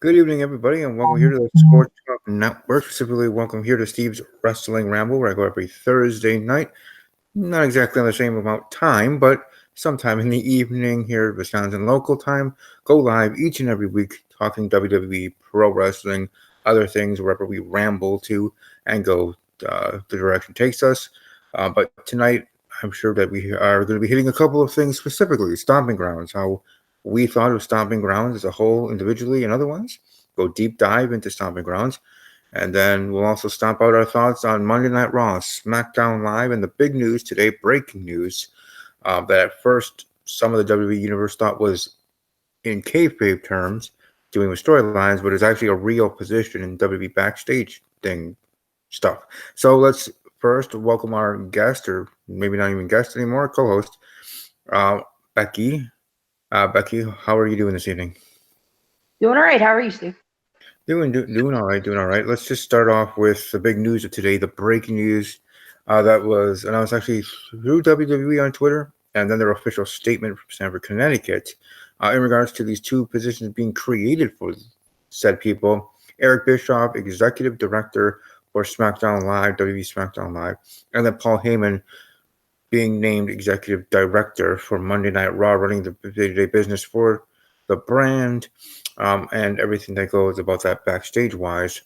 Good evening, everybody, and welcome here to the Sports Talk Network. Specifically, welcome here to Steve's Wrestling Ramble, where I go every Thursday night. Not exactly on the same amount of time, but sometime in the evening here at Wisconsin local time. Go live each and every week talking WWE, pro wrestling, other things, wherever we ramble to and go the direction takes us. But tonight, I'm sure that we are going to be hitting a couple of things specifically. Stomping Grounds, how we thought of Stomping Grounds as a whole, individually and otherwise. Go deep dive into Stomping Grounds. And then we'll also stomp out our thoughts on Monday Night Raw, SmackDown Live, and the big news today, breaking news, that at first some of the WWE Universe thought was in kayfabe terms, doing with storylines, but is actually a real position in WWE backstage thing stuff. So let's first welcome our guest, or maybe not even guest anymore, co-host, Becky. Becky, how are you doing this evening? Doing all right. How are you, Steve? Doing all right, doing all right. Let's just start off with the big news of today, the breaking news that was announced actually through WWE on Twitter, and then their official statement from Stamford, Connecticut, in regards to these two positions being created for said people. Eric Bischoff, Executive Director for SmackDown Live, WWE SmackDown Live, and then Paul Heyman being named Executive Director for Monday Night Raw, running the day-to-day business for the brand, and everything that goes about that backstage-wise.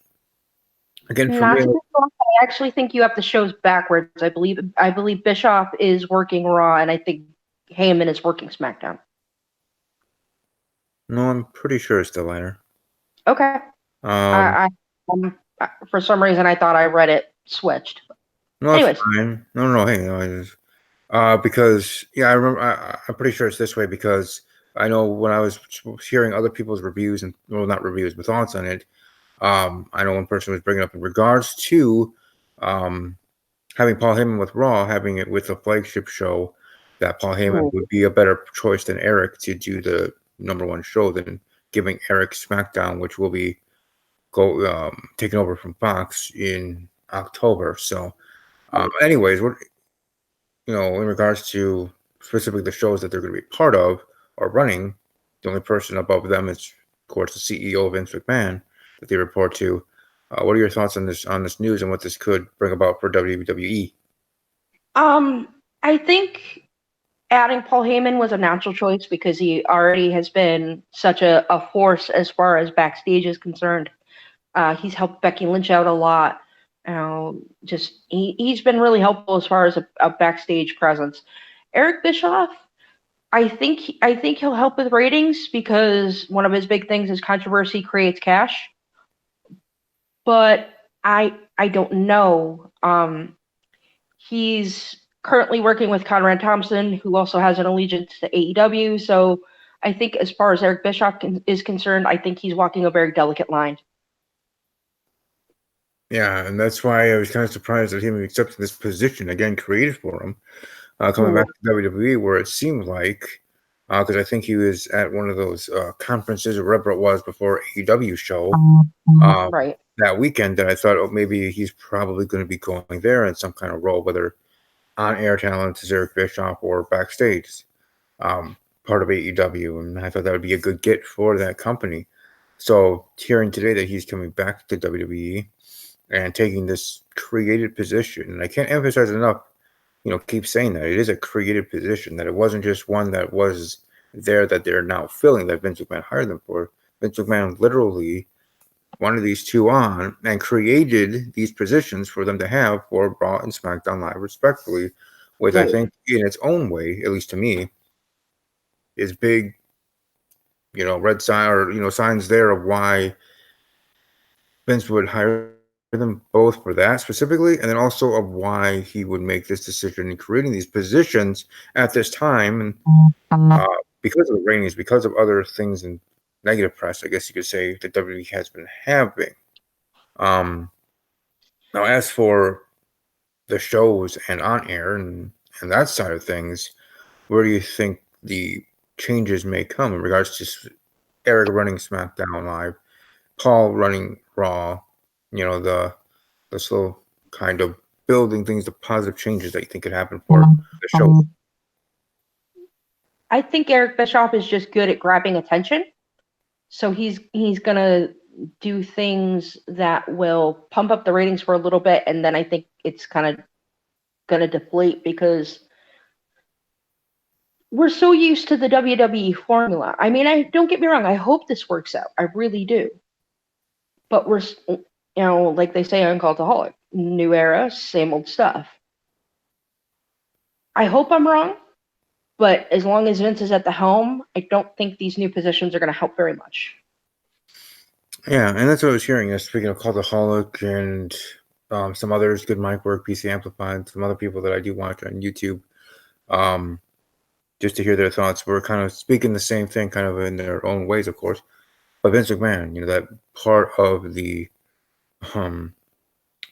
Again, for Not me, to be wrong, I actually think you have the shows backwards. I believe Bischoff is working Raw, and I think Heyman is working SmackDown. no, I'm pretty sure it's the latter. Okay. Um, I for some reason I thought I read it switched. no, it's Anyways, fine. No, hey, no, I just, because I remember. I'm pretty sure it's this way because I know when I was hearing other people's reviews and well, not reviews, but thoughts on it. I know one person was bringing up in regards to, um, having Paul Heyman with Raw, having it with the flagship show, that Paul Heyman would be a better choice than Eric to do the number one show than giving Eric SmackDown, which will be taken over from Fox in October. So, anyways, what in regards to specifically the shows that they're going to be part of or running, the only person above them is, of course, the CEO Vince McMahon that they report to. What are your thoughts on this news and what this could bring about for WWE? I think adding Paul Heyman was a natural choice because he already has been such a force as far as backstage is concerned. He's helped Becky Lynch out a lot. He's been really helpful as far as a backstage presence. Eric Bischoff, I think he'll help with ratings because one of his big things is controversy creates cash. But I don't know. He's currently working with Conrad Thompson, who also has an allegiance to AEW. So I think as far as Eric Bischoff is concerned, I think he's walking a very delicate line. Yeah, and that's why I was kind of surprised that him accepting this position again created for him, coming back to WWE, where it seemed like, because I think he was at one of those conferences or whatever it was before AEW show Right. that weekend, that I thought, oh, maybe he's probably going to be going there in some kind of role, whether on-air talent as Eric Bischoff or backstage, part of AEW, and I thought that would be a good get for that company. So hearing today that he's coming back to WWE and taking this created position, and I can't emphasize enough, keep saying that it is a created position, that it wasn't just one that was there that they're now filling, that Vince McMahon hired them for. Vince McMahon literally wanted these two on and created these positions for them to have for Raw and SmackDown Live, respectfully, which I think, in its own way, at least to me, is big, red sign or signs there of why Vince would hire them both for that specifically, and then also of why he would make this decision in creating these positions at this time, and because of the ratings, because of other things and negative press, I guess you could say, that WWE has been having. Now, as for the shows and on air and that side of things, where do you think the changes may come in regards to Eric running SmackDown Live, Paul running Raw, the slow kind of building things, the positive changes that you think could happen for the show? I think Eric Bischoff is just good at grabbing attention. So he's gonna do things that will pump up the ratings for a little bit, and then I think it's kind of gonna deflate because we're so used to the WWE formula. I mean, I don't get me wrong. I hope this works out. I really do. But we're, like they say on Cultaholic, new era, same old stuff. I hope I'm wrong, but as long as Vince is at the helm, I don't think these new positions are going to help very much. Yeah, and that's what I was hearing. Speaking of Cultaholic and some others, Good Mic Work, PC Amplified, some other people that I do watch on YouTube, just to hear their thoughts. We're kind of speaking the same thing, kind of in their own ways, of course. But Vince McMahon, that part of the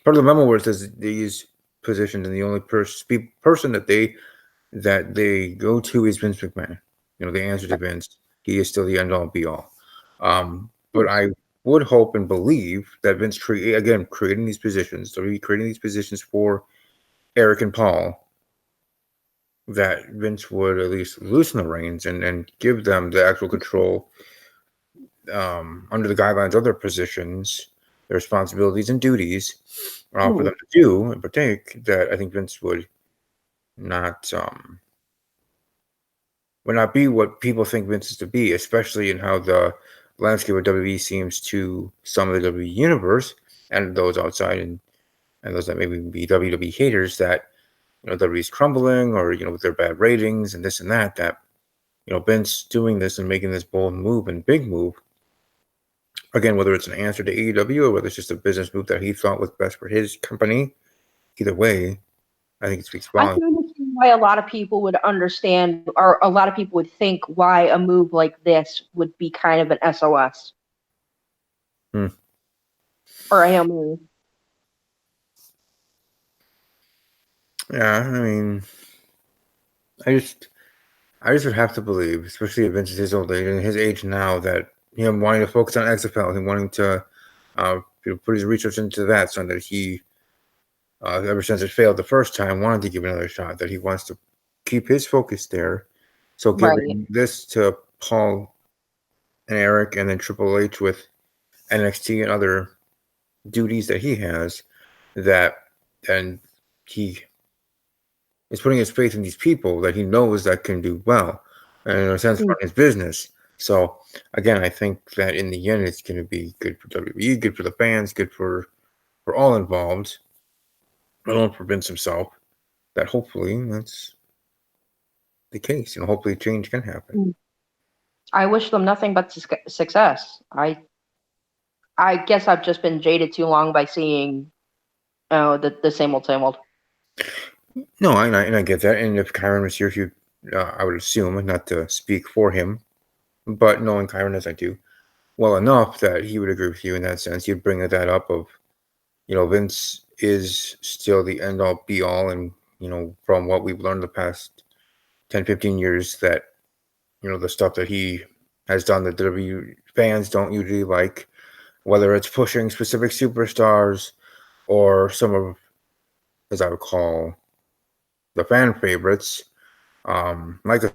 memo where it says these positions and the only person that they go to is Vince McMahon. They answer to Vince. He is still the end all be all. But I would hope and believe that Vince creating these positions, so he creating these positions for Eric and Paul, that Vince would at least loosen the reins and give them the actual control under the guidelines of their positions, their responsibilities and duties for them to do and partake. That I think Vince would not be what people think Vince is to be, especially in how the landscape of WWE seems to some of the WWE universe and those outside and those that maybe be WWE haters, that WWE's crumbling, or with their bad ratings and this and that Vince doing this and making this bold move and big move, again, whether it's an answer to AEW or whether it's just a business move that he thought was best for his company, either way, I think it speaks I volumes. can understand why a lot of people would understand, or a lot of people would think why a move like this would be kind of an SOS. Or a Hail Mary. Yeah, I mean, I just would have to believe, especially at Vince's his old age and his age now, that him wanting to focus on XFL, him wanting to put his research into that, so that he, ever since it failed the first time, wanted to give another shot, that he wants to keep his focus there. So giving this to Paul and Eric and then Triple H with NXT and other duties that he has, and he is putting his faith in these people that he knows that can do well, and in a sense run his business. So again, I think that in the end, it's going to be good for WWE, good for the fans, good for all involved, not only for Vince himself. That hopefully that's the case. Hopefully change can happen. I wish them nothing but success. I guess I've just been jaded too long by seeing the same old, same old. No, and I get that. And if Kyron was here, I would assume, not to speak for him, but knowing Kyron as I do well enough, that he would agree with you in that sense. He'd bring that up of, Vince is still the end all be all. And, from what we've learned the past 10, 15 years, that, the stuff that he has done that WWE fans don't usually like, whether it's pushing specific superstars or some of, as I would call, the fan favorites, like a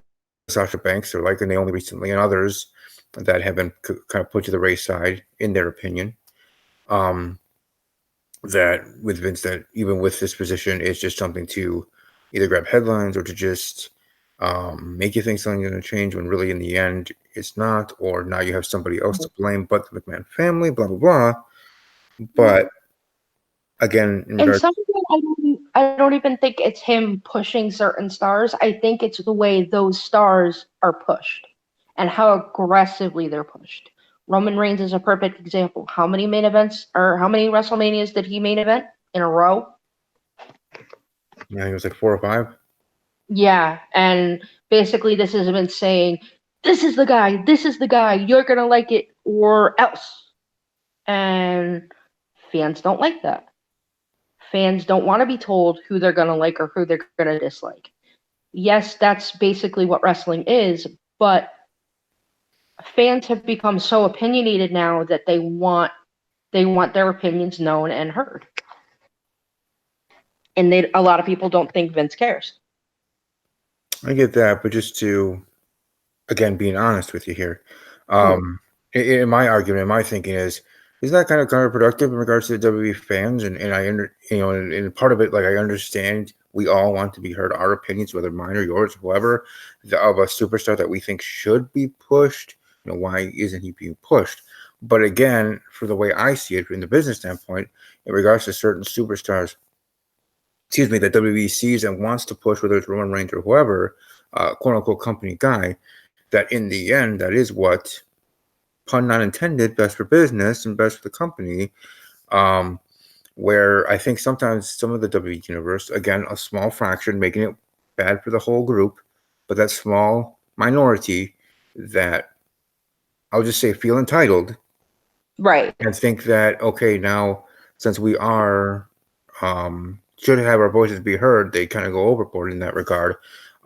Sasha Banks or like a Naomi recently, and others that have been kind of put to the wayside in their opinion. That with Vince, that even with this position, it's just something to either grab headlines or to just make you think something's going to change, when really in the end it's not, or now you have somebody else to blame but the McMahon family, blah blah blah. But again, and some of it, I don't even think it's him pushing certain stars. I think it's the way those stars are pushed and how aggressively they're pushed. Roman Reigns is a perfect example. How many main events, or how many WrestleManias did he main event in a row? Yeah, I think it was like 4 or 5. Yeah, and basically this has been saying, this is the guy, you're gonna like it or else. And fans don't like that. Fans don't want to be told who they're gonna like or who they're gonna dislike. Yes, that's basically what wrestling is, but fans have become so opinionated now that they want their opinions known and heard. And a lot of people don't think Vince cares. I get that, but just to, again, being honest with you here, in my argument, my thinking is that kind of counterproductive in regards to the WWE fans, and and part of it, like I understand, we all want to be heard, our opinions, whether mine or yours, whoever, of a superstar that we think should be pushed. Why isn't he being pushed? But again, for the way I see it, in the business standpoint, in regards to certain superstars, excuse me, that WWE sees and wants to push, whether it's Roman Reigns or whoever, quote unquote company guy, that in the end, that is what, pun not intended, best for business and best for the company. Um, where I think sometimes some of the WWE universe, again, a small fraction, making it bad for the whole group, but that small minority that I'll just say feel entitled Right. and think that, okay, now since we are should have our voices be heard, they kind of go overboard in that regard.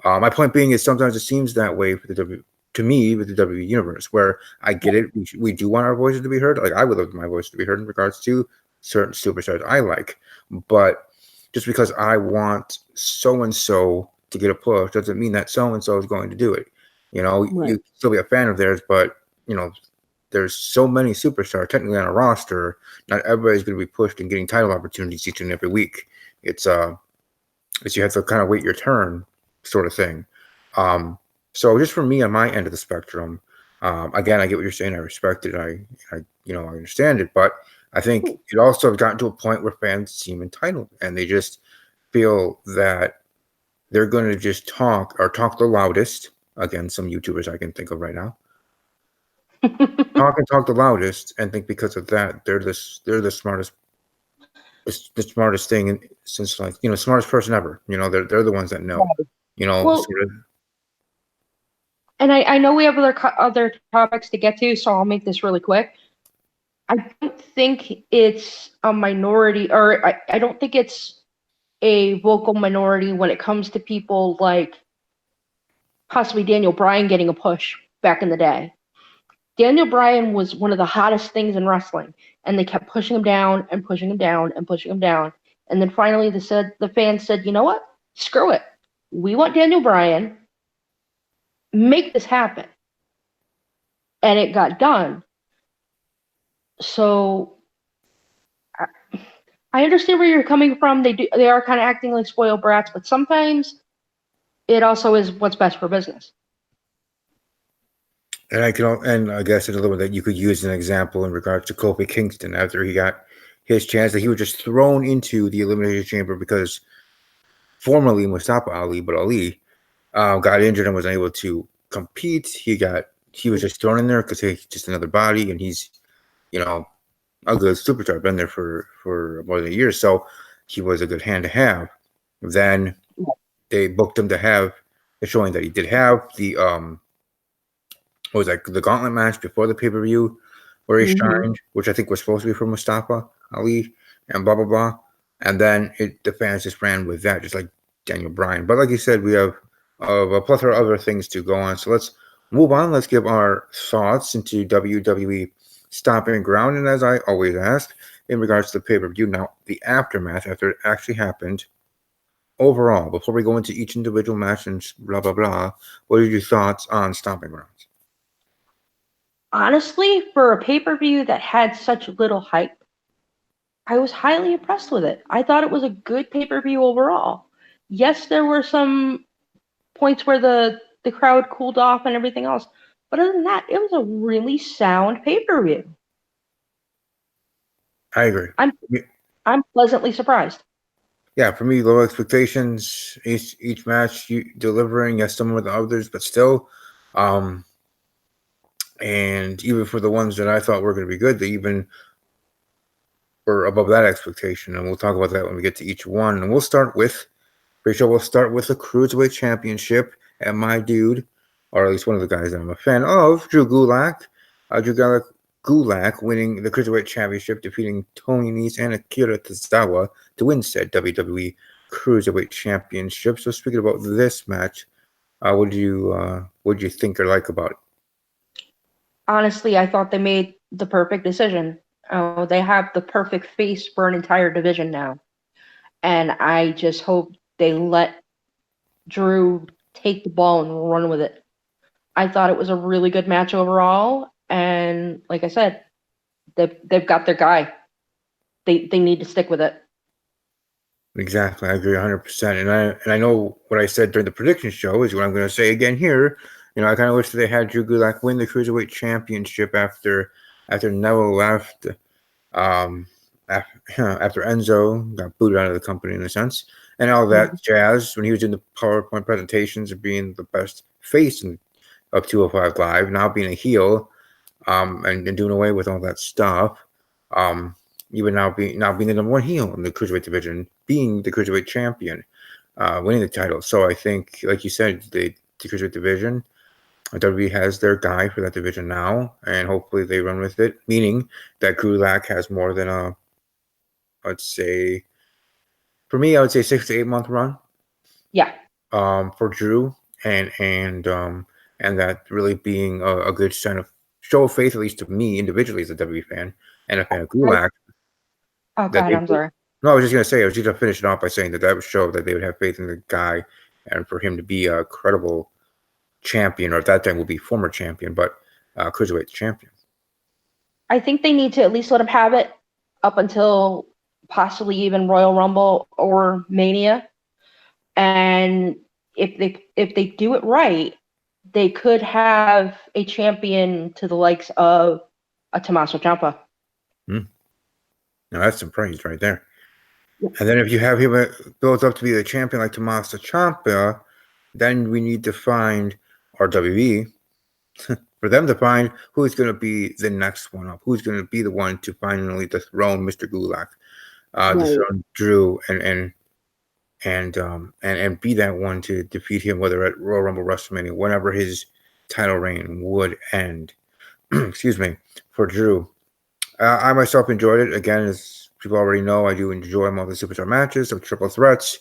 My point being is sometimes it seems that way for the to me with the WWE universe, where I get it, we do want our voices to be heard. Like I would love my voice to be heard in regards to certain superstars I like, but just because I want so and so to get a push doesn't mean that so and so is going to do it. Right. You still be a fan of theirs, but you know there's so many superstars technically on a roster. Not everybody's going to be pushed and getting title opportunities each and every week. It's you have to kind of wait your turn, sort of thing. Um, so just for me on my end of the spectrum, again, I get what you're saying. I respect it. I understand it, but I think it also has gotten to a point where fans seem entitled and they just feel that they're going to just talk the loudest. Again, some YouTubers I can think of right now talk the loudest and think because of that they're the smartest the smartest thing since like smartest person ever. They're the ones that know. Well, Sort of. and I know we have other topics to get to, so I'll make this really quick. I don't think it's a minority, or I don't think it's a vocal minority when it comes to people like possibly Daniel Bryan getting a push back in the day. Daniel Bryan was one of the hottest things in wrestling, and they kept pushing him down and pushing him down and pushing him down. And then finally, the fans said, "You know what? Screw it. We want Daniel Bryan. Make this happen." And it got done. So I understand where you're coming from. They are kind of acting like spoiled brats, but sometimes it also is what's best for business. And I guess in a little bit that you could use an example in regards to Kofi Kingston after he got his chance, that he was just thrown into the elimination chamber because formerly Mustafa Ali, but Ali got injured and was unable to compete. He was just thrown in there because he's just another body, and he's you know a good superstar, been there for more than a year, so he was a good hand to have. Then they booked him to have showing that he did have the what was that, the gauntlet match before the pay-per-view where he shined, which I think was supposed to be for Mustafa Ali and blah blah blah. And then the fans just ran with that, just like Daniel Bryan. But like you said, we have a plethora of other things to go on. So let's move on. Let's give our thoughts into WWE Stomping Ground. And as I always ask, in regards to the pay-per-view, now the aftermath after it actually happened, overall, before we go into each individual match and blah blah blah, what are your thoughts on Stomping Grounds? Honestly, for a pay-per-view that had such little hype, I was highly impressed with it. I thought it was a good pay-per-view overall. Yes, there were some points where the crowd cooled off and everything else, but other than that, it was a really sound pay-per-view. I agree. I'm pleasantly surprised. Yeah, for me, low expectations. Each match you delivering, yes, some with the others, but still, um, and even for the ones that I thought were going to be good, they even were above that expectation. And we'll talk about that when we get to each one. And we'll start with, pretty sure we'll start with the Cruiserweight Championship, and my dude, or at least one of the guys that I'm a fan of, Drew Gulak winning the Cruiserweight Championship, defeating Tony Nese and Akira Tozawa to win said WWE Cruiserweight Championship. So speaking about this match, what do you think or like about it? Honestly, I thought they made the perfect decision. They have the perfect face for an entire division now. And I just hope they let Drew take the ball and run with it. I thought it was a really good match overall, and and like I said, they've got their guy. They need to stick with it. Exactly, I agree 100%. And I know what I said during the prediction show is what I'm going to say again here. I kind of wish that they had Drew Gulak win the Cruiserweight Championship after Neville left. Um, after Enzo got booted out of the company in a sense, and all that jazz when he was in the PowerPoint presentations of being the best face of 205 Live, now being a heel, and doing away with all that stuff. Even now being the number one heel in the Cruiserweight division, being the Cruiserweight champion, winning the title. So I think, like you said, the Cruiserweight division, WWE has their guy for that division now, and hopefully they run with it, meaning that Gulak has more than I'd say, for me, I would say 6 to 8 month run. Yeah. For Drew, and that really being a good sign of show of faith, at least to me individually as a WWE fan and a fan of Gulak. Oh, God, I'm sorry. No, I was just gonna say, I was just gonna finish it off by saying that would show that they would have faith in the guy, and for him to be a credible champion, or at that time will be former champion, but Cruiserweight champion. I think they need to at least let him have it up until possibly even Royal Rumble or Mania. And if they do it right, they could have a champion to the likes of a Tommaso Ciampa. Now that's some praise right there. Yeah. And then if you have him built up to be the champion like Tommaso Ciampa, then we need to find WWE for them to find who's going to be the next one up, who's going to be the one to finally dethrone Mr. Gulak, dethrone Drew, and be that one to defeat him, whether at Royal Rumble, WrestleMania, whenever his title reign would end. Excuse me, for Drew. I myself enjoyed it. Again, as people already know, I do enjoy all the superstar matches of triple threats.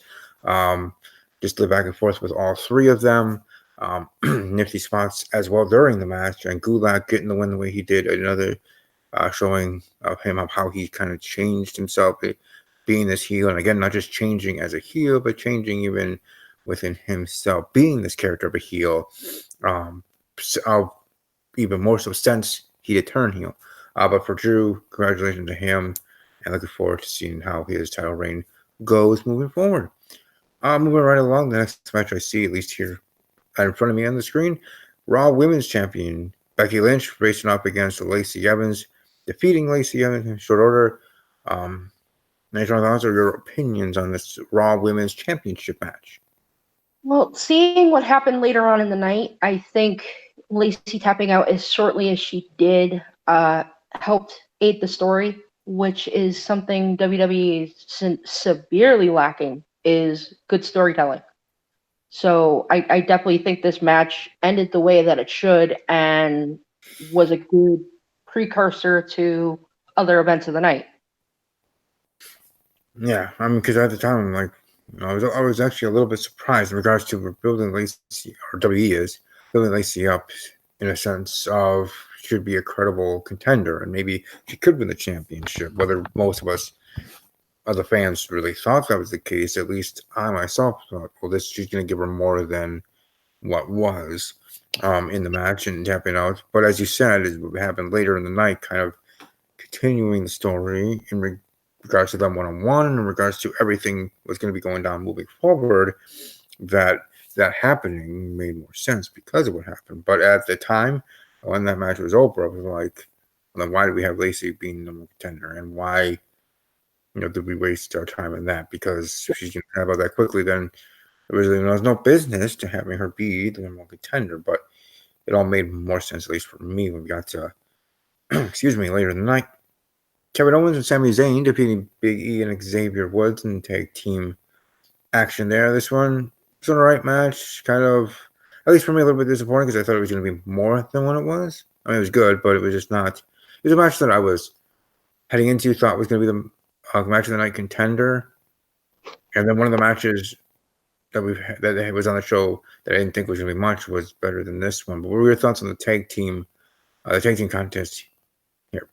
Just live back and forth with all three of them. Nifty spots as well during the match, and Gulak getting the win the way he did. Another showing of him of how he kind of changed himself, being this heel, and again, not just changing as a heel, but changing even within himself, being this character of a heel. Even more so since he did turn heel. But for Drew, congratulations to him, and looking forward to seeing how his title reign goes moving forward. Moving right along, the next match I see, at least here in front of me on the screen, Raw Women's Champion Becky Lynch facing up against Lacey Evans, defeating Lacey Evans in short order. Nathan, thoughts or your opinions on this Raw Women's Championship match? Well, seeing what happened later on in the night, I think Lacey tapping out as shortly as she did helped aid the story, which is something WWE is severely lacking, is good storytelling. So I definitely think this match ended the way that it should and was a good precursor to other events of the night. Yeah, I mean, because at the time, like, I was actually a little bit surprised in regards to building Lacey, or WWE is building Lacey up in a sense of should be a credible contender, and maybe she could win the championship. Whether most of us, other fans, really thought that was the case, at least I myself thought, well, she's going to give her more than what was in the match and tapping out. But as you said, it happened later in the night, kind of continuing the story in regards to them one-on-one, in regards to everything was going to be going down moving forward, that happening made more sense because of what happened. But at the time, when that match was over, I was like, well, then why did we have Lacey being the number one contender? And why, did we waste our time in that? Because if she's going to have out that quickly, then there was no business to having her be the number one contender. But it all made more sense, at least for me, when we got to, excuse me, later in the night. Kevin Owens and Sami Zayn defeating Big E and Xavier Woods in tag team action there. This one was an alright match. Kind of, at least for me, a little bit disappointing because I thought it was going to be more than what it was. I mean, it was good, but it was just not. It was a match that I was heading into, thought was going to be the match of the night contender. And then one of the matches that was on the show that I didn't think was going to be much was better than this one. But what were your thoughts on the tag team contest here?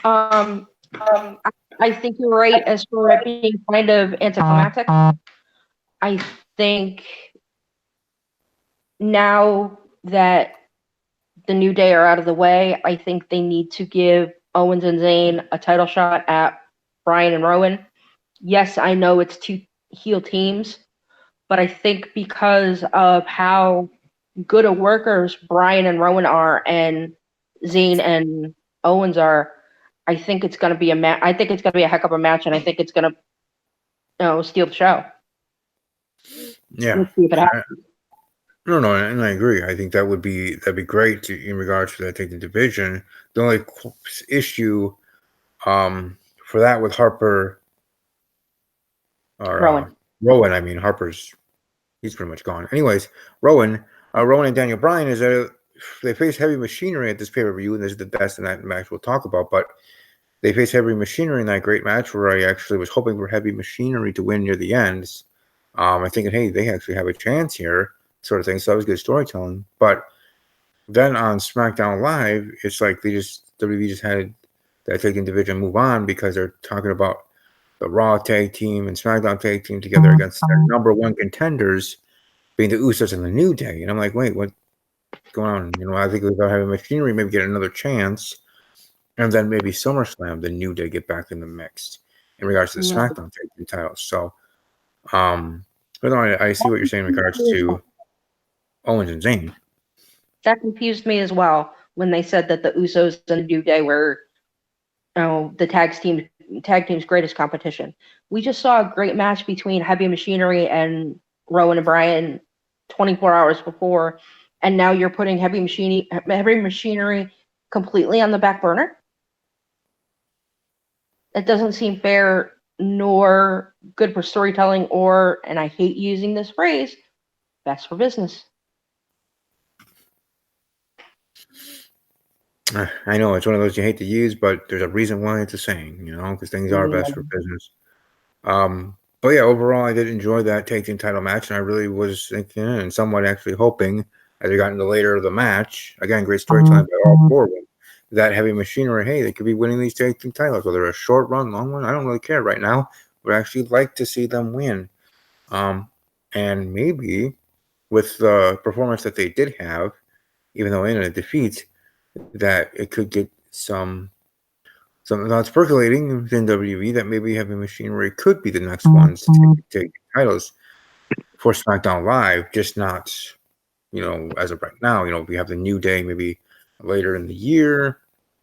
I think you're right as for it being kind of anticlimactic. I think now that the New Day are out of the way, I think they need to give Owens and Zayn a title shot at Bryan and Rowan. Yes, I know it's two heel teams, but I think because of how good of workers Bryan and Rowan are and Zayn and Owens are, I think it's going to be I think it's going to be a heck of a match, and I think it's going to steal the show. Yeah. Let's see if it happens. No, and I agree. I think that'd be great in regards to that taking division. The only issue for that with Harper or Rowan, I mean Harper's he's pretty much gone. Anyways, Rowan and Daniel Bryan is they face Heavy Machinery at this pay-per-view, and this is the best in that match we'll talk about. But they face Heavy Machinery in that great match where I actually was hoping for Heavy Machinery to win near the end. I thinking, hey, they actually have a chance here, sort of thing. So that was good storytelling. But then on SmackDown Live, it's like WWE just had that taking division move on because they're talking about the Raw tag team and SmackDown tag team together against their number one contenders being the Usos and the New Day. And I'm like, wait, what's going on? I think without having Machinery, maybe get another chance. And then maybe SummerSlam, the New Day get back in the mix in regards to the SmackDown tag team titles. So, but no, I see what you're saying in regards to Owens and Zayn. That confused me as well when they said that the Usos and the New Day were the tag team's greatest competition. We just saw a great match between Heavy Machinery and Rowan and Bryan 24 hours before, and now you're putting Heavy Machinery completely on the back burner. It doesn't seem fair nor good for storytelling, or, and I hate using this phrase, best for business. I know it's one of those you hate to use, but there's a reason why it's a saying, because things are best for business. But yeah, overall, I did enjoy that tag team title match, and I really was thinking and somewhat actually hoping as we got into later of the match, again, great storytelling by all four of them, that Heavy Machinery, hey, they could be winning these tag team titles, whether a short run, long run, I don't really care right now. Would actually like to see them win. And maybe with the performance that they did have, even though in a defeat, that it could get something that's percolating within WWE that maybe Heavy Machinery could be the next ones to take titles for SmackDown Live, just not, as of right now. We have the New Day maybe later in the year,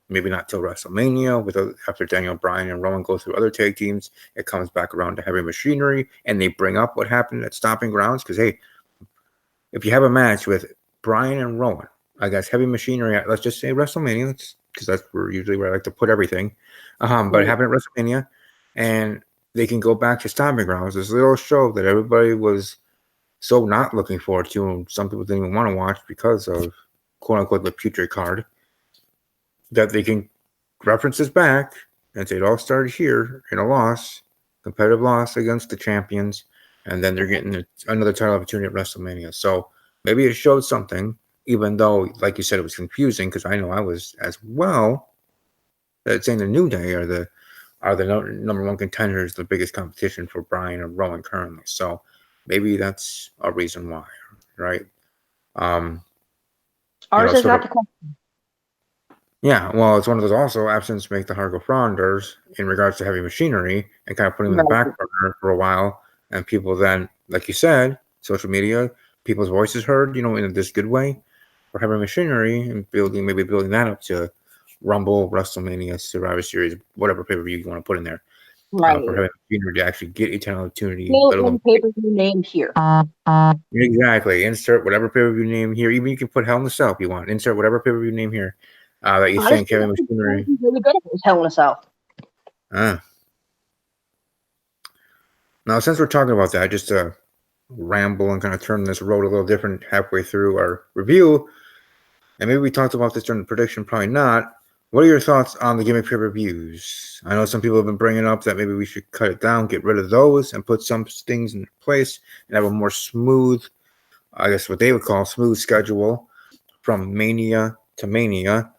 maybe not till WrestleMania. After Daniel Bryan and Rowan go through other tag teams, it comes back around to Heavy Machinery, and they bring up what happened at Stomping Grounds. Because hey, if you have a match with Bryan and Rowan, I guess Heavy Machinery, let's just say WrestleMania, because that's usually where I like to put everything. But it happened at WrestleMania, and they can go back to Stomping Grounds, this little show that everybody was so not looking forward to, and some people didn't even want to watch because of quote unquote the putrid card, that they can reference this back and say it all started here in a competitive loss against the champions, and then they're getting another title opportunity at WrestleMania. So maybe it showed something. Even though, like you said, it was confusing, because I know I was as well, that saying the New Day are the number one contenders, the biggest competition for Bryan and Rowan currently. So maybe that's a reason why, right? Ours is not the question. Yeah, well, it's one of those also absence make the heart go fonders in regards to Heavy Machinery and kind of putting them in the back burner for a while, and people then, like you said, social media, people's voices heard, in this good way. For Heavy Machinery and building that up to Rumble, WrestleMania, Survivor Series, whatever pay-per-view you want to put in there. Right. For Heavy Machinery to actually get a talent opportunity. Pay-per-view name here. Exactly. Insert whatever pay-per-view name here. Even you can put Hell in a Cell if you want. Insert whatever pay-per-view name here that you think Heavy Machinery. Really good at Hell in a Cell. Now, since we're talking about that, just to ramble and kind of turn this road a little different halfway through our review, and maybe we talked about this during the prediction, probably not. What are your thoughts on the gimmick pay-per-views? I know some people have been bringing up that maybe we should cut it down, get rid of those, and put some things in place and have a more smooth, I guess what they would call smooth schedule from Mania to Mania,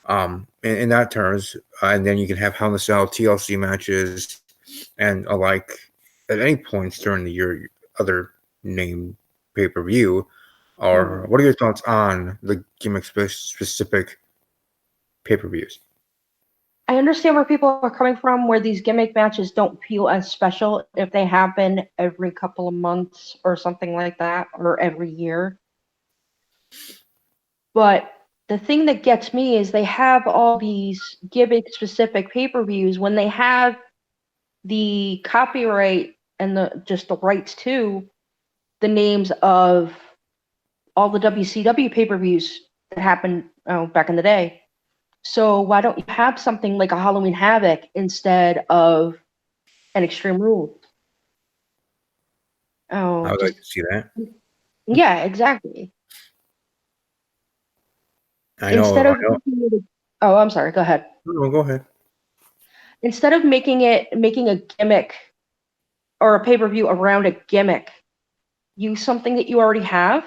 in that terms. And then you can have Hell in a Cell, TLC matches, and alike at any points during the year, other named pay-per-view. Or what are your thoughts on the gimmick specific pay-per-views? I understand where people are coming from, where these gimmick matches don't feel as special if they happen every couple of months or something like that, or every year. But the thing that gets me is they have all these gimmick specific pay-per-views when they have the copyright and the rights to the names of all the WCW pay-per-views that happened back in the day. So why don't you have something like a Halloween Havoc instead of an Extreme Rules? I Oh, would like just to see that. yeah, exactly. I Instead know. of oh, I'm sorry. Go ahead. No, go ahead. Instead of making a gimmick or a pay-per-view around a gimmick, use something that you already have.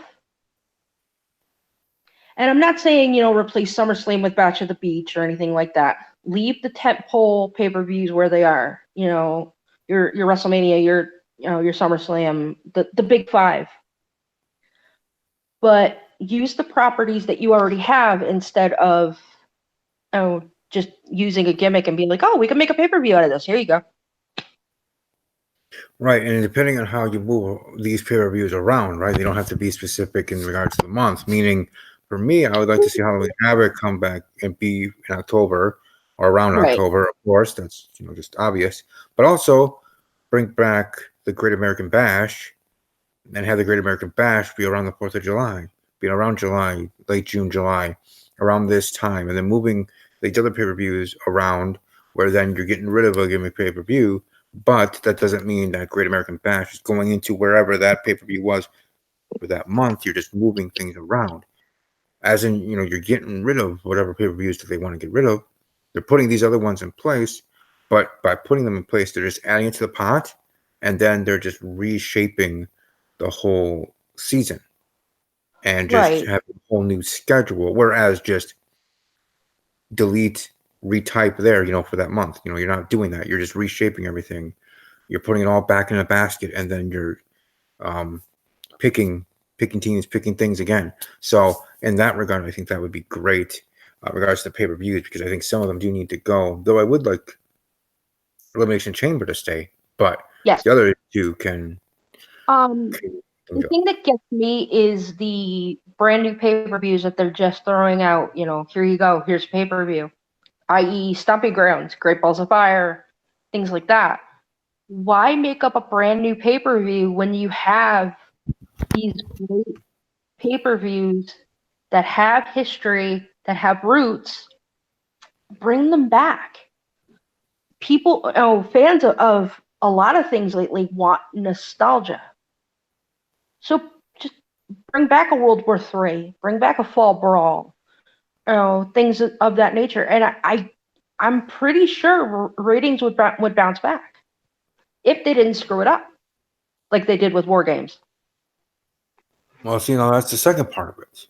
And I'm not saying, replace SummerSlam with Bash at the Beach or anything like that. Leave the tentpole pay-per-views where they are. Your WrestleMania, your SummerSlam, the big five. But use the properties that you already have instead of just using a gimmick and being like, oh, we can make a pay-per-view out of this. Here you go. Right, and depending on how you move these pay-per-views around, right, they don't have to be specific in regards to the month. Meaning, for me, I would like to see Halloween Havoc come back and be in October or around Right. October, of course. That's just obvious. But also bring back the Great American Bash and have the Great American Bash be around the 4th of July, being around July, late June, July, around this time, and then moving the other pay-per-views around where then you're getting rid of a gimmick pay-per-view, but that doesn't mean that Great American Bash is going into wherever that pay-per-view was for that month. You're just moving things around. As in, you're getting rid of whatever pay-per-views that they want to get rid of. They're putting these other ones in place, but by putting them in place, they're just adding it to the pot, and then they're just reshaping the whole season and just Right. have a whole new schedule. Whereas just delete, retype there, for that month. You're not doing that. You're just reshaping everything. You're putting it all back in a basket, and then you're um, picking teams, picking things again. So in that regard, I think that would be great. Regards to pay-per-views, because I think some of them do need to go. Though I would like Elimination Chamber to stay, but Yes. the other two can The go. thing that gets me is the brand new pay-per-views that they're just throwing out. Here you go. Here's pay-per-view, i.e., Stomping Grounds, Great Balls of Fire, things like that. Why make up a brand new pay-per-view when you have these great pay-per-views that have history, that have roots? Bring them back. People, fans of a lot of things lately want nostalgia. So just bring back a World War III, bring back a Fall Brawl, things of that nature. And I'm pretty sure ratings would bounce back if they didn't screw it up like they did with War Games. Well, see, now that's the second part of it.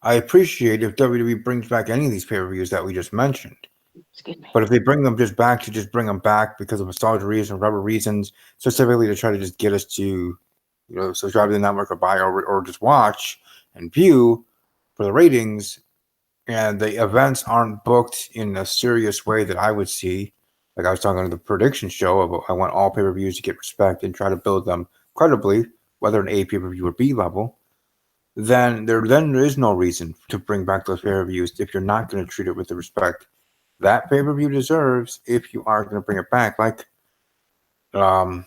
I appreciate if WWE brings back any of these pay-per-views that we just mentioned. Excuse me. But if they bring them just back to just bring them back because of nostalgia reasons, rubber reasons, specifically to try to just get us to, subscribe to the network or buy or just watch and view for the ratings, and the events aren't booked in a serious way that I would see. Like I was talking to the prediction show about, I want all pay-per-views to get respect and try to build them credibly, whether an A pay-per-view or B level. Then there is no reason to bring back those pay-per-views if you're not going to treat it with the respect that pay-per-view deserves if you are going to bring it back. Like a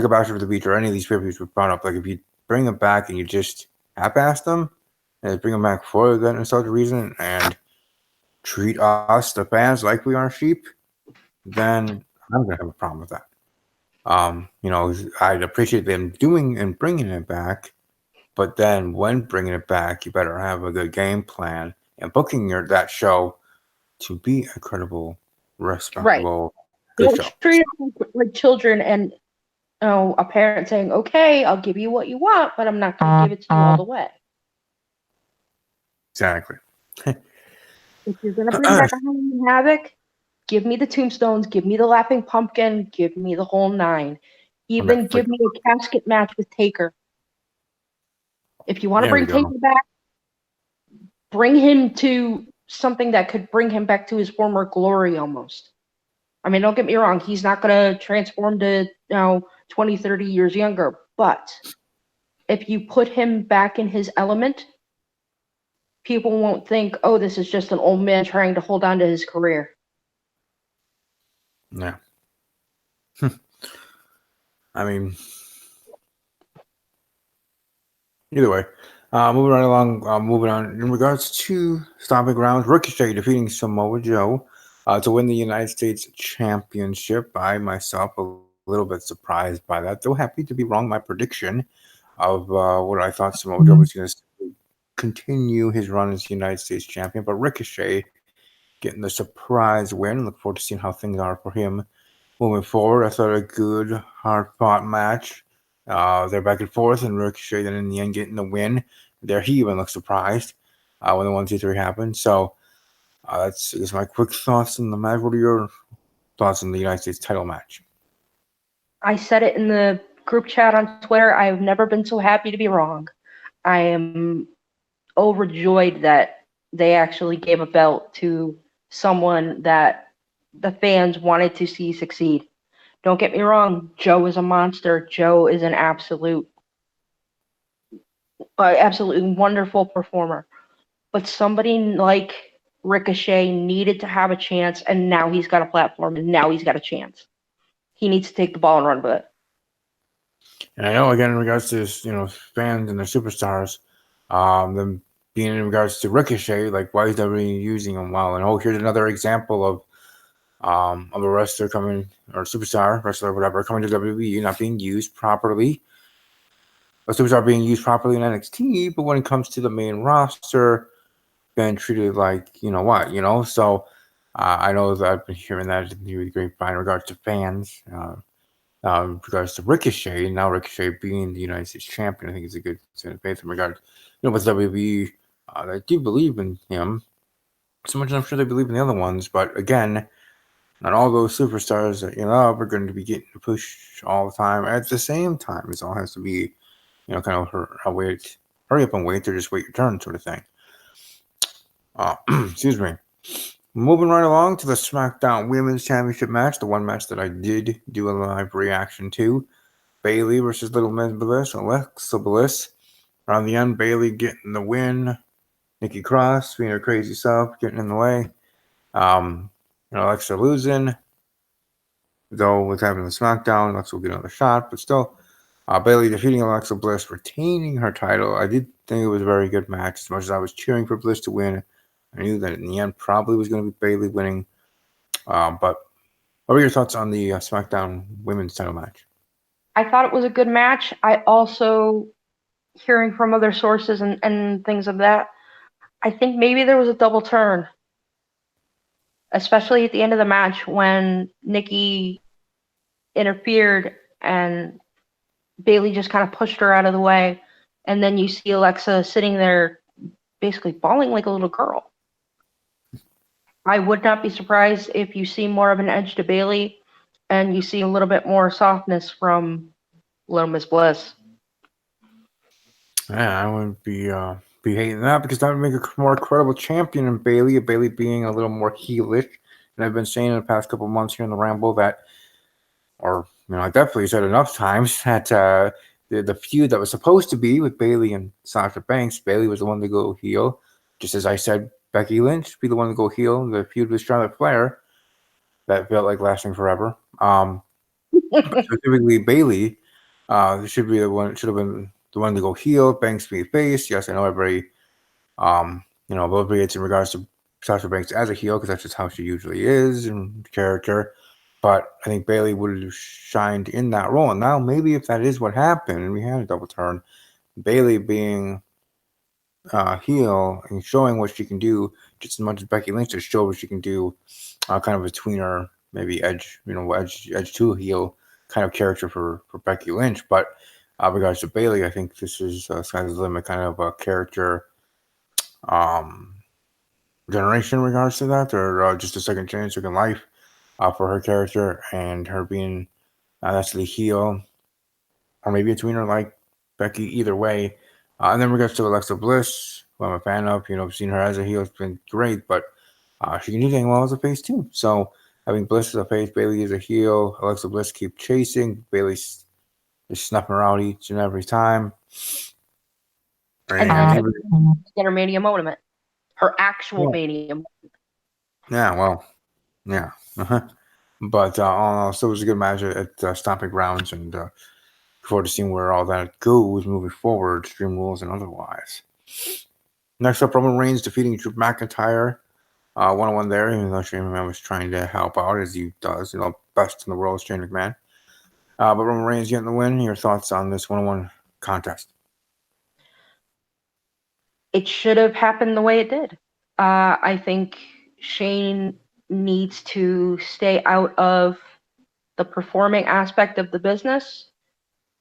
Bash of the Beach or any of these pay-per-views we brought up. Like if you bring them back and you just half-ass them and bring them back for that nostalgia reason and treat us, the fans, like we are sheep, then I'm going to have a problem with that. I'd appreciate them doing and bringing it back, but then when bringing it back, you better have a good game plan and booking that show to be a credible, Right. respectable, good Don't show. treat it like children and a parent saying, okay, I'll give you what you want, but I'm not going to give it to you all the way. Exactly. If you're going to bring back a Halloween Havoc, give me the tombstones, give me the laughing pumpkin, give me the whole nine. Even give me a casket match with Taker. If you want to There we bring go. Taker back, bring him to something that could bring him back to his former glory almost. I mean, don't get me wrong, he's not going to transform to 20, 30 years younger, but if you put him back in his element, people won't think, oh, this is just an old man trying to hold on to his career. Yeah. I mean, either way. Moving right along, moving on. In regards to Stomping Grounds, Ricochet defeating Samoa Joe to win the United States Championship. I myself a little bit surprised by that, though happy to be wrong. My prediction of what I thought Samoa Joe was going to continue his run as United States champion, but Ricochet getting the surprise win. Look forward to seeing how things are for him moving forward. I thought a good, hard fought match. They're back and forth, and Ricochet then in the end getting the win. There, he even looked surprised when the 1, 2, 3 happened. So that's my quick thoughts on the match. What are your thoughts on the United States title match? I said it in the group chat on Twitter. I've never been so happy to be wrong. I am overjoyed that they actually gave a belt to someone that the fans wanted to see succeed. Don't get me wrong, Joe is a monster. Joe is an absolutely wonderful performer. But somebody like Ricochet needed to have a chance, and now he's got a platform, and now he's got a chance. He needs to take the ball and run with it. And I know, again, in regards to fans and their superstars, them being in regards to Ricochet, like why is WWE using him well? And here's another example of a wrestler coming, or superstar wrestler, whatever, coming to WWE, not being used properly. A superstar being used properly in NXT, but when it comes to the main roster, been treated like what. So I know that I've been hearing that in the grapevine in regards to fans. In regards to Ricochet, now Ricochet being the United States champion, I think is a good sign of faith in regard, with WWE. They do believe in him so much, I'm sure they believe in the other ones. But again, not all those superstars that you love are going to be getting pushed all the time at the same time. It all has to be, kind of hurry up and wait, or just wait your turn, sort of thing. Excuse me. Moving right along to the SmackDown Women's Championship match, the one match that I did do a live reaction to. Bayley versus Little Miss Bliss, Alexa Bliss. Around the end, Bayley getting the win. Nikki Cross being her crazy self, getting in the way. Alexa losing. Though with having the SmackDown, Alexa will get another shot, but still, Bayley defeating Alexa Bliss, retaining her title. I did think it was a very good match. As much as I was cheering for Bliss to win, I knew that in the end probably was going to be Bayley winning. But what were your thoughts on the SmackDown Women's title match? I thought it was a good match. I also, hearing from other sources and things of that, I think maybe there was a double turn, especially at the end of the match when Nikki interfered and Bayley just kind of pushed her out of the way. And then you see Alexa sitting there basically bawling like a little girl. I would not be surprised if you see more of an edge to Bayley and you see a little bit more softness from Little Miss Bliss. Yeah, I wouldn't be hating that, because that would make a more credible champion in Bayley. Bayley being a little more heelish, and I've been saying in the past couple months here in the Ramble that, or I definitely said enough times that the feud that was supposed to be with Bayley and Sasha Banks, Bayley was the one to go heel, just as I said Becky Lynch be the one to go heel. The feud with Charlotte Flair that felt like lasting forever. Specifically Bayley should be the one. Should have been the one to go heel. Banks be face. Yes, I know everybody. It's in regards to Sasha Banks as a heel, because that's just how she usually is in character. But I think Bayley would have shined in that role. And now maybe if that is what happened and we had a double turn, Bayley being heel and showing what she can do, just as much as Becky Lynch to show what she can do, kind of a tweener, maybe edge to heel kind of character for Becky Lynch. But regards to Bayley, I think this is sky's the limit kind of a character generation in regards to that, or just a second chance, second life for her character, and her being actually heel, or maybe a tweener like Becky. Either way, And then we get to Alexa Bliss, who I'm a fan of. I've seen her as a heel; it's been great, but she can do dang well as a face too. So having Bliss as a face, Bailey as a heel, Alexa Bliss keep chasing, Bailey's just snuffing her out each and every time. And And even get her Mania moment, her actual yeah, Mania moment. yeah, well, yeah. Uh-huh. But all in all, still was a good match at Stomping Grounds, and look forward to seeing where all that goes moving forward, Stream Rules and otherwise. Next up, Roman Reigns defeating Drew McIntyre. One-on-one there, even though Shane McMahon was trying to help out as he does. Best in the world is Shane McMahon. But Roman Reigns getting the win. Your thoughts on this one-on-one contest? It should have happened the way it did. I think Shane needs to stay out of the performing aspect of the business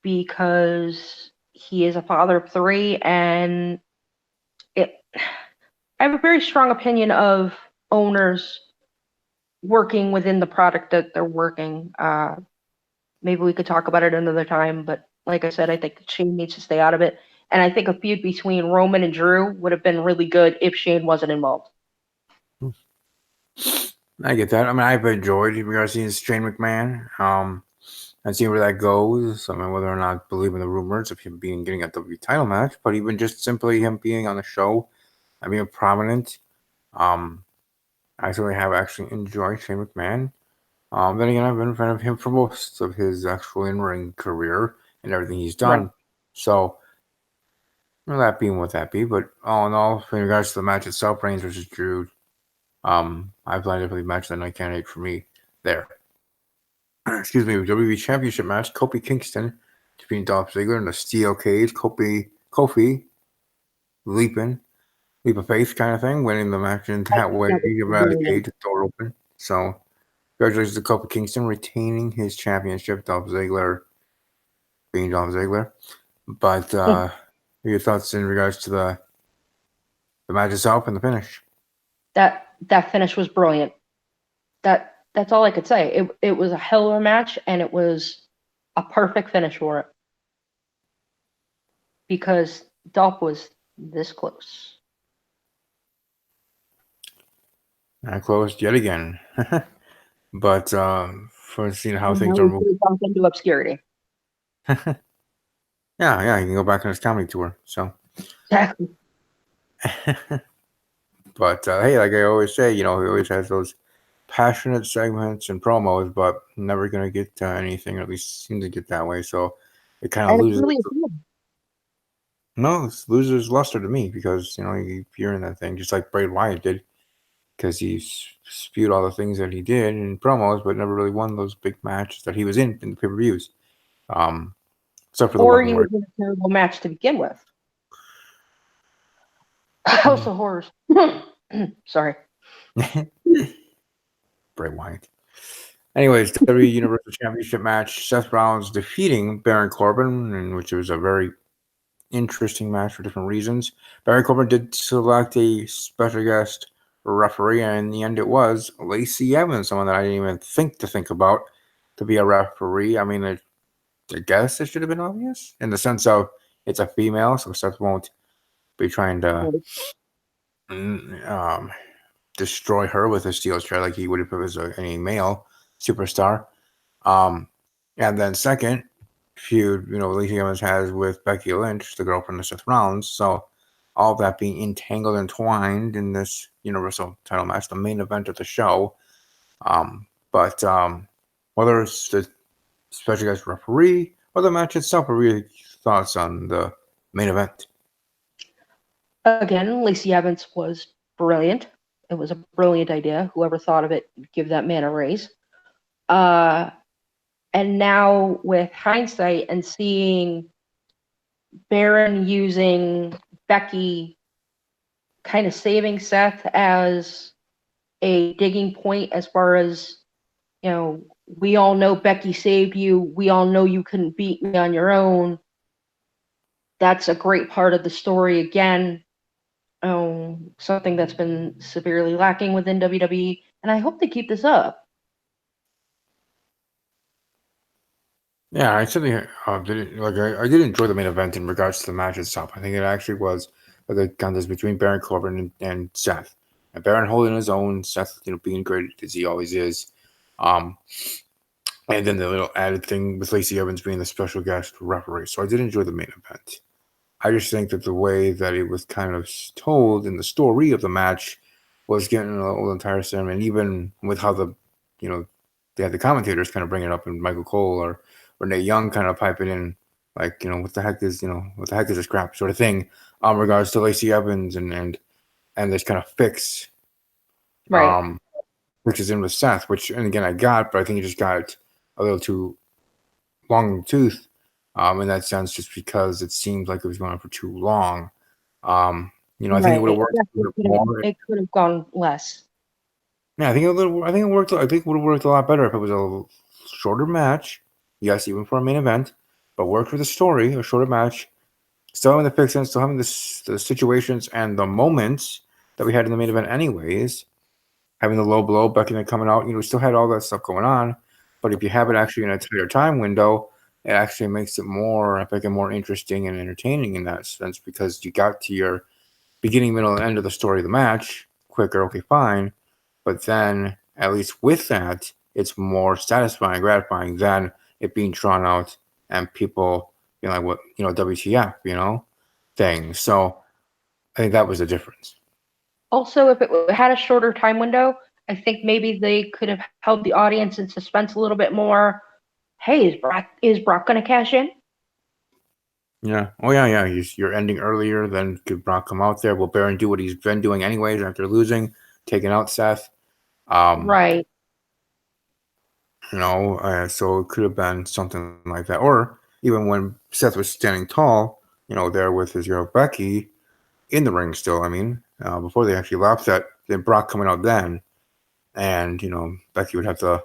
because he is a father of three, and I have a very strong opinion of owners working within the product that they're working. Maybe we could talk about it another time, but like I said, I think Shane needs to stay out of it. And I think a feud between Roman and Drew would have been really good if Shane wasn't involved. I get that. I mean, I've enjoyed regards to Shane McMahon. And seeing where that goes. I mean, whether or not believe in the rumors of him getting a WWE title match, but even just simply him being on the show and being prominent. I certainly have actually enjoyed Shane McMahon. Then again, I've been a fan of him for most of his actual in-ring career and everything he's done. Right. So, that being what that be. But all in all, in regards to the match itself, Reigns versus Drew, I plan to play match of the night candidate for me there. Excuse me, WWE Championship match, Kofi Kingston defeating Dolph Ziggler in a steel cage. Kofi leap of faith kind of thing, winning the match in that way. He got the cage, the door open. So, congratulations to Kofi Kingston retaining his championship. Dolph Ziggler being Dolph Ziggler. But your thoughts in regards to the match itself and the finish? That finish was brilliant. That's all I could say. It was a hell of a match, and it was a perfect finish for it because Dolph was this close. Not closed yet again. But for seeing how And things now are we moving. could bump into obscurity. Yeah, you can go back on his comedy tour. So, Exactly. but hey, like I always say, he always has those passionate segments and promos, but never gonna get anything, or at least seem to get that way. So it kind of And it's loses. really appealing. No, it loses luster to me because you keep hearing that thing, just like Bray Wyatt did, because he spewed all the things that he did in promos, but never really won those big matches that he was in the pay-per-views. Except for the Or one he where was in a terrible match to begin with. House of Horrors. Sorry. Bray Wyatt. Anyways, WWE Universal Championship match: Seth Rollins defeating Baron Corbin, in which it was a very interesting match for different reasons. Baron Corbin did select a special guest referee, and in the end, it was Lacey Evans, someone that I didn't even think about to be a referee. I mean, I guess it should have been obvious in the sense of it's a female, so Seth won't be trying to destroy her with a steel chair like he would if it was any male superstar. And then second feud, Lacey Evans has with Becky Lynch, the girlfriend of Seth Rollins. So all of that being entangled and twined in this Universal title match, the main event of the show. But whether it's the special guest referee or the match itself, what are your thoughts on the main event? Again, Lacey Evans was brilliant. It was a brilliant idea. Whoever thought of it, give that man a raise. And now with hindsight and seeing Baron using Becky kind of saving Seth as a digging point as far as, we all know Becky saved you. We all know you couldn't beat me on your own. That's a great part of the story again. Something that's been severely lacking within WWE, and I hope they keep this up. Yeah, I certainly did like I did enjoy the main event in regards to the match itself. I think it actually was a good contest between Baron Corbin and Seth. And Baron holding his own, Seth, being great as he always is. Um, and then the little added thing with Lacey Evans being the special guest referee. So I did enjoy the main event. I just think that the way that it was kind of told in the story of the match was getting a little tiresome, and even with how you know, they had the commentators kind of bring it up, and Michael Cole or Nate Young kind of piping in, like, what the heck is this crap sort of thing, regards to Lacey Evans and this kind of Right. um, which is in with Seth, which, and again, I got, but I think it just got a little too long in the tooth, in that sense, just because it seemed like it was going on for too long. I think it would have Right. worked Yes, a little bit more. it could have gone less. Yeah, I think it worked. I think it would have worked a lot better if it was a shorter match. Yes, even for a main event, but worked with the story. A shorter match, still having the fixins, still having the situations and the moments that we had in the main event, anyways. Having the low blow, Becky coming out, still had all that stuff going on. But if you have it actually in a tighter time window, it actually makes it more epic and more interesting and entertaining in that sense, because you got to your beginning, middle, and end of the story of the match quicker. Okay, fine, but then at least with that, it's more satisfying, gratifying than it being drawn out and people like, what, WTF, thing. So I think that was the difference. Also, if it had a shorter time window, I think maybe they could have held the audience in suspense a little bit more. Hey, is Brock going to cash in? Yeah. Oh yeah, yeah. You're ending earlier. Then could Brock come out there? Will Baron do what he's been doing anyways after losing, taking out Seth? Um, Right. so it could have been something like that, or even when Seth was standing tall, there with his girl Becky in the ring still. I mean, before they actually laughed at then Brock coming out then, and Becky would have to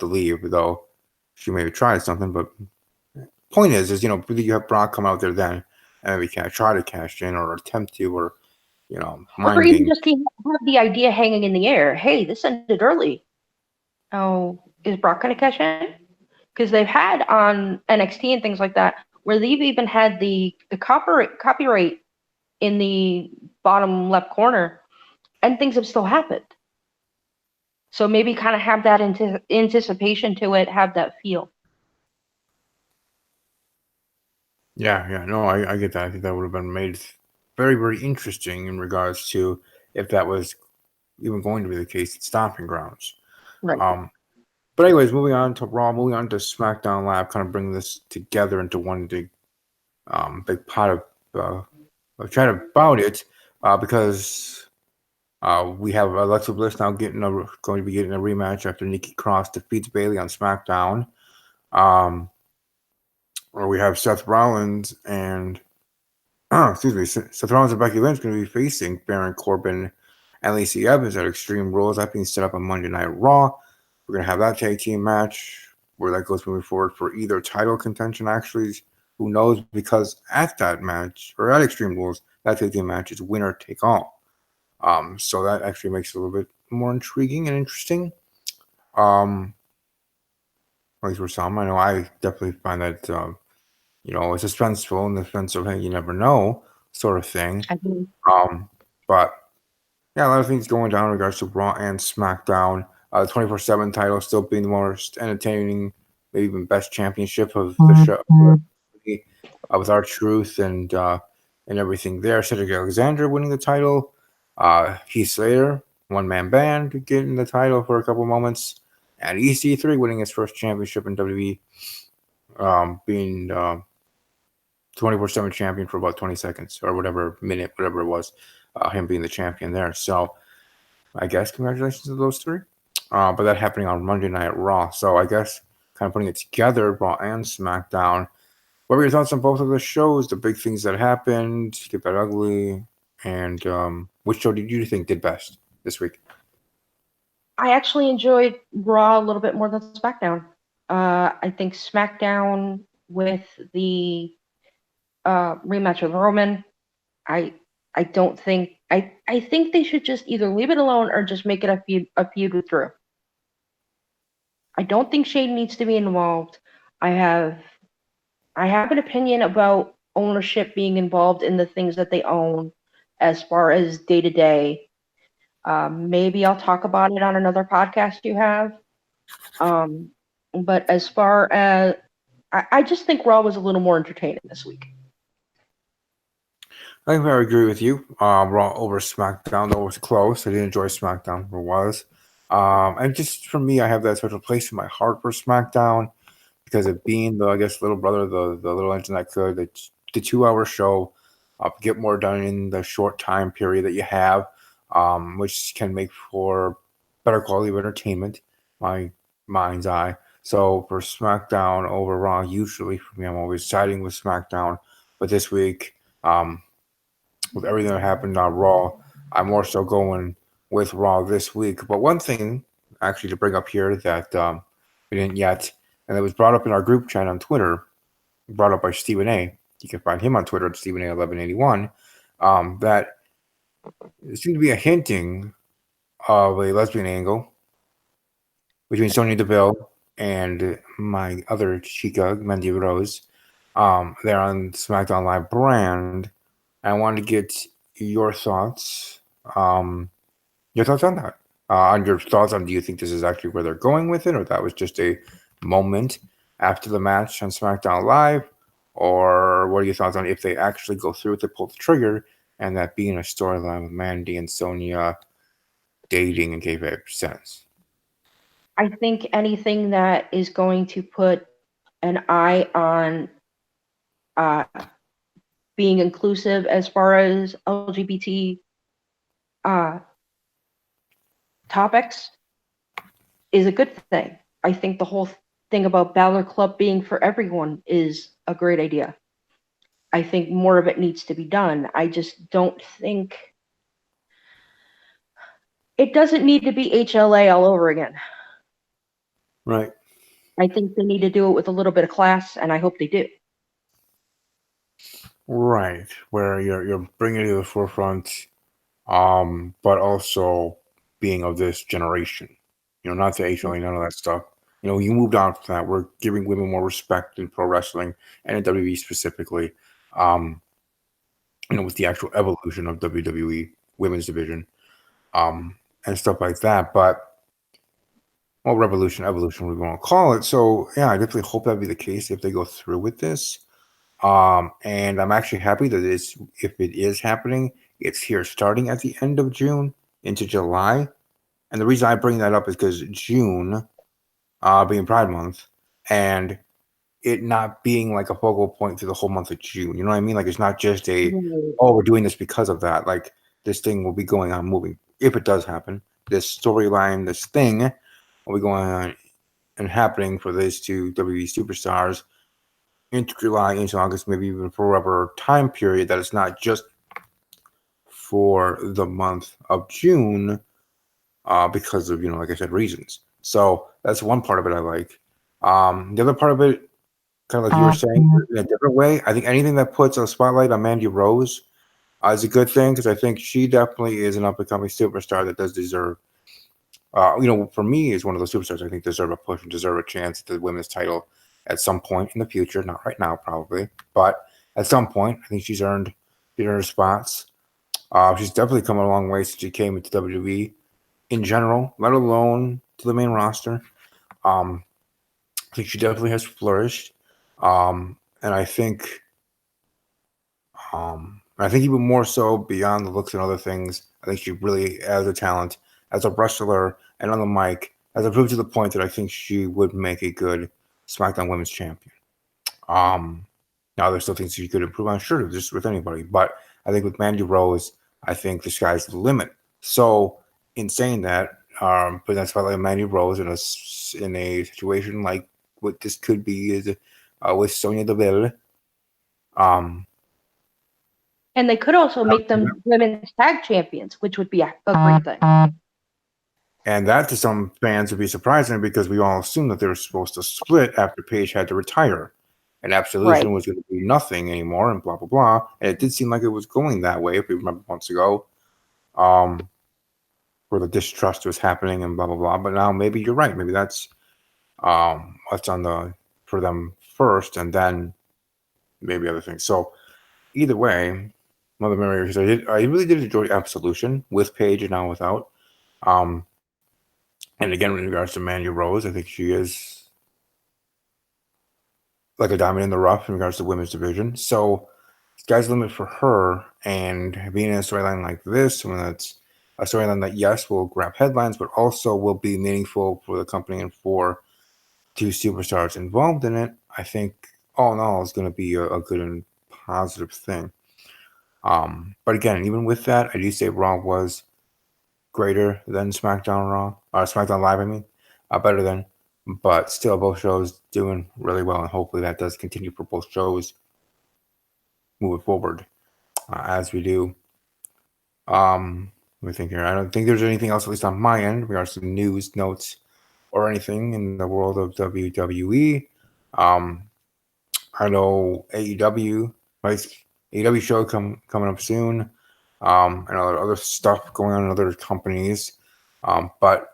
leave, though she maybe tried something. But point is you have Brock come out there then, and maybe try to cash in or attempt to, or Or mind even games. just have the idea hanging in the air. Hey, this ended early. Oh, is Brock going to cash in? Because they've had on NXT and things like that, where they've even had the copyright in the bottom left corner, and things have still happened. So maybe kind of have that anticipation to it, have that feel. Yeah, yeah, no, I get that. I think that would have been made very, very interesting in regards to if that was even going to be the case at Stomping Grounds. Right. Um, but anyways, moving on to Raw, moving on to SmackDown Live, kind of bring this together into one big pot of chat about it, because we have Alexa Bliss now going to be getting a rematch after Nikki Cross defeats Bayley on SmackDown. Um, or we have Seth Rollins and excuse me, Seth Rollins and Becky Lynch going to be facing Baron Corbin and Lacey Evans at Extreme Rules. That being set up on Monday Night Raw. We're going to have that tag team match where that goes moving forward for either title contention, actually. Who knows? Because at that match, or at Extreme Rules, that tag team match is winner take all. So that actually makes it a little bit more intriguing and interesting. Um, at least for some. I know I definitely find that, it's suspenseful in the sense of, hey, you never know sort of thing. I mean, But yeah, a lot of things going down in regards to Raw and SmackDown. The 24/7 title still being the most entertaining, maybe even best championship of the show, with our truth and everything there. Cedric Alexander winning the title. Heath Slater, one man band, getting the title for a couple moments. And EC3 winning his first championship in WWE, being 24/7 champion for about 20 seconds or whatever minute, whatever it was, him being the champion there. So I guess congratulations to those three. But that happening on Monday Night Raw. So I guess kind of putting it together, Raw and SmackDown. What were your thoughts on both of the shows? The big things that happened, Get That Ugly, and which show did you think did best this week? I actually enjoyed Raw a little bit more than SmackDown. I think SmackDown with the rematch with Roman, I I don't think I think they should just either leave it alone or just make it a feud with Drew. I don't think Shane needs to be involved. I have I have an opinion about ownership being involved in the things that they own as far as day to day. Maybe I'll talk about it on another podcast you have. Um, but as far as I just think Raw was a little more entertaining this week. I think I agree with you. Raw over SmackDown, though it was close. I did enjoy SmackDown, it was. And just for me, I have that special place in my heart for SmackDown because of being the, I guess, little brother, the little engine that could. The 2 hour show, get more done in the short time period that you have, which can make for better quality of entertainment, my mind's eye. So for SmackDown over Raw, usually for me, I'm always siding with SmackDown. But this week, um, with everything that happened on Raw, I'm more so going with Raw this week. But one thing, actually, to bring up here that we didn't yet, and it was brought up in our group chat on Twitter, brought up by Stephen A. You can find him on Twitter at Stephen A1181. That there seemed to be a hinting of a lesbian angle between Sonya Deville and my other chica, Mandy Rose. They're on SmackDown Live brand. I wanted to get your thoughts. Um, your thoughts on that. On your thoughts on, do you think this is actually where they're going with it, or that was just a moment after the match on SmackDown Live, or what are your thoughts on if they actually go through with it, pull the trigger, and that being a storyline with Mandy and Sonya dating and kayfabe sense? I think anything that is going to put an eye on uh, being inclusive as far as LGBT uh, topics is a good thing. I think the whole thing about Balor Club being for everyone is a great idea. I think more of it needs to be done. I just don't think it doesn't need to be HLA all over again. Right. I think they need to do it with a little bit of class, and I hope they do. Right. Where you're bringing it to the forefront, but also being of this generation. Not the HLA, none of that stuff. You moved on from that. We're giving women more respect in pro wrestling and in WWE specifically. Um, with the actual evolution of WWE women's division, and stuff like that. But well, revolution, evolution, we want to call it. So yeah, I definitely hope that'd be the case if they go through with this. And I'm actually happy that if it is happening, it's here starting at the end of June into July. And the reason I bring that up is because June, being Pride Month, and it not being like a focal point through the whole month of June. You know what I mean? Like it's not just we're doing this because of that. Like this thing will be going on moving if it does happen. This storyline, this thing will be going on and happening for these two WWE superstars into July, into August, maybe even forever time period that it's not just for the month of June, because of, like I said, reasons. So that's one part of it I like. The other part of it, kind of like you were saying, in a different way, I think anything that puts a spotlight on Mandy Rose is a good thing because I think she definitely is an up-and-coming superstar that does deserve, for me, is one of those superstars I think deserve a push and deserve a chance at the women's title at some point in the future. Not right now, probably, but at some point, I think she's earned her spots. She's definitely come a long way since she came into WWE in general, let alone to the main roster. I think she definitely has flourished, and I think even more so beyond the looks and other things. I think she really, as a talent, as a wrestler, and on the mic, has improved to the point that I think she would make a good SmackDown Women's Champion. Um, Now there's still things she could improve on, sure, just with anybody, but I think with Mandy Rose, I think the sky's the limit. So, in saying that, but that's why like Mandy Rose in a situation like what this could be is with Sonya Deville. And they could also make them women's tag champions, which would be a great thing. And that to some fans would be surprising because we all assumed that they were supposed to split after Paige had to retire. And Absolution was going to be nothing anymore and blah, blah, blah. And it did seem like it was going that way, if you remember months ago, where the distrust was happening and blah, blah, blah. But now maybe you're right. Maybe that's what's on the for them first, and then maybe other things. So either way, Mother Mary, I really did enjoy Absolution with Paige and now without. And again, in regards to Mandy Rose, I think she is like a diamond in the rough in regards to women's division. So sky's the limit for her, and being in a storyline like this, when it's a storyline that yes will grab headlines, but also will be meaningful for the company and for two superstars involved in it, I think all in all is going to be a good and positive thing. But again, even with that, I do say Raw was greater than SmackDown Raw, or SmackDown Live, I mean, better than, but still both shows doing really well, and hopefully that does continue for both shows moving forward as we do. Let me think here. I don't think there's anything else, at least on my end, in regards to news, notes, or anything in the world of WWE. I know AEW, right? AEW show coming up soon. And other stuff going on in other companies. But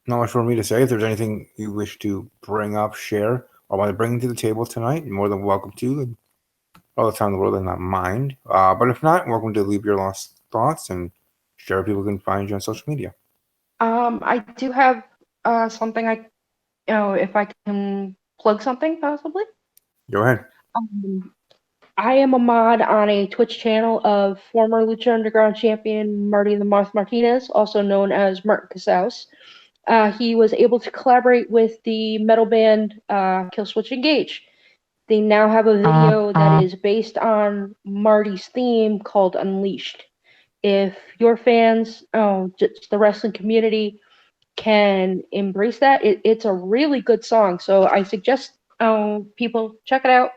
not much for me to say. If there's anything you wish to bring up, share, or want to bring to the table tonight, you're more than welcome to. And all the time in the world, and not mind. But if not, welcome to leave your last thoughts and share. People can find you on social media. I do have something if I can plug something possibly. Go ahead. I am a mod on a Twitch channel of former Lucha Underground champion Marty the Moth Martinez, also known as Martin Casaus. He was able to collaborate with the metal band Killswitch Engage. They now have a video that is based on Marty's theme called Unleashed. If your fans, just the wrestling community, can embrace that, it's a really good song. So I suggest people check it out.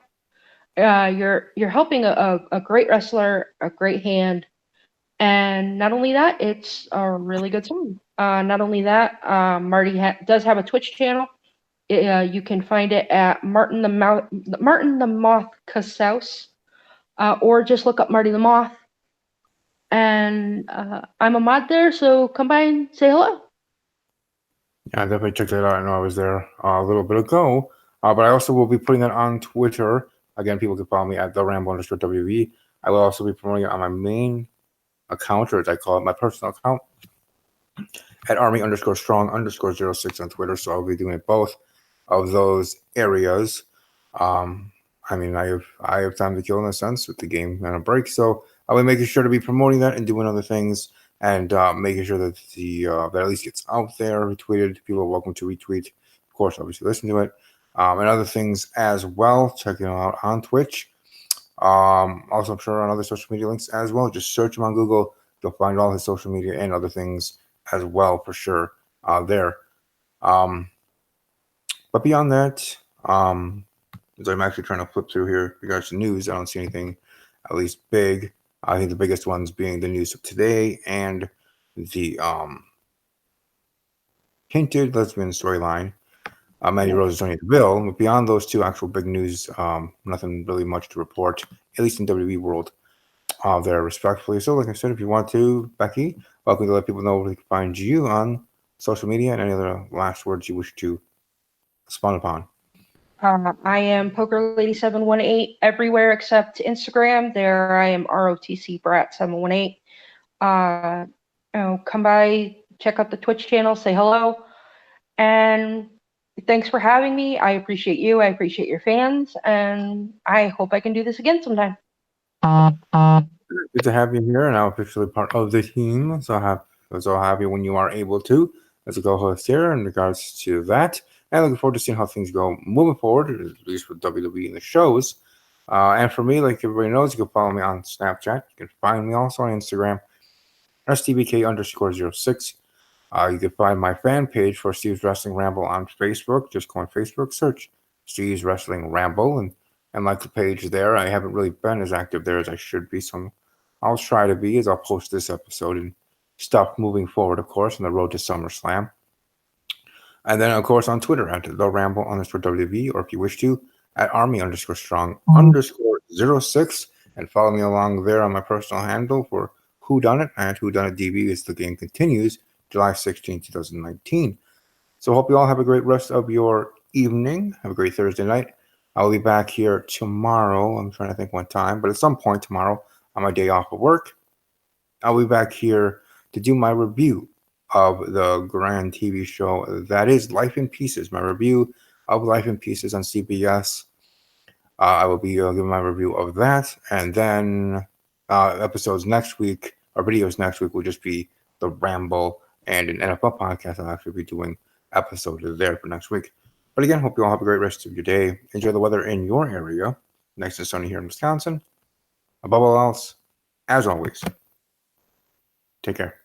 You're helping a great wrestler, a great hand, and not only that, it's a really good song. Not only that, Marty does have a Twitch channel. You can find it at Martin the Moth Casaus, or just look up Marty the Moth. And I'm a mod there, so come by and say hello. Yeah, I definitely checked that out. I know I was there a little bit ago, but I also will be putting that on Twitter. Again, people can follow me at the Ramble _WV. I will also be promoting it on my main account, or as I call it, my personal account, at Army _Strong _06 on Twitter. So I'll be doing both of those areas. I mean, I have time to kill in a sense with the game on a break, so I'll be making sure to be promoting that and doing other things, and making sure that that at least gets out there, retweeted. People are welcome to retweet, of course, obviously listen to it, and other things as well. Check it out on Twitch. Also, I'm sure on other social media links as well. Just search him on Google. You'll find all his social media and other things as well for sure there. But beyond that, as I'm actually trying to flip through here in regards to news, I don't see anything at least big. I think the biggest ones being the news of today and the hinted lesbian storyline. Mandy Rose is Sonya Deville. But beyond those two actual big news, nothing really much to report, at least in WWE world, there respectfully. So, like I said, if you want to, Becky, welcome to let people know where they can find you on social media and any other last words you wish to spawn upon. I am Poker Lady 718 everywhere except Instagram. There I am ROTC Brat 718. Come by, check out the Twitch channel, say hello, and thanks for having me. I appreciate you. I appreciate your fans, and I hope I can do this again sometime. Good to have you here, and I'm officially part of the team. So I'll have you when you are able to as a co-host here in regards to that. And looking forward to seeing how things go moving forward, at least with WWE and the shows. And for me, like everybody knows, you can follow me on Snapchat. You can find me also on Instagram, STBK_06. You can find my fan page for Steve's Wrestling Ramble on Facebook. Just go on Facebook, search Steve's Wrestling Ramble, and like the page there. I haven't really been as active there as I should be, so I'll try to be as I'll post this episode and stuff moving forward, of course, on the road to SummerSlam. And then, of course, on Twitter at the Ramble _WV, or if you wish to, at Army _Strong _06, and follow me along there on my personal handle for Whodunit at WhoDunitDB as the game continues, July 16, 2019. So hope you all have a great rest of your evening. Have a great Thursday night. I'll be back here tomorrow. I'm trying to think what time, but at some point tomorrow on my day off of work, I'll be back here to do my review of the grand TV show that is Life in Pieces. My review of Life in Pieces on CBS. I will be giving my review of that, and then episodes next week, or videos next week, will just be the Ramble and an NFL podcast. I'll actually be doing episodes there for next week. But again, hope you all have a great rest of your day. Enjoy the weather in your area. Nice and sunny here in Wisconsin. Above all else, as always, take care.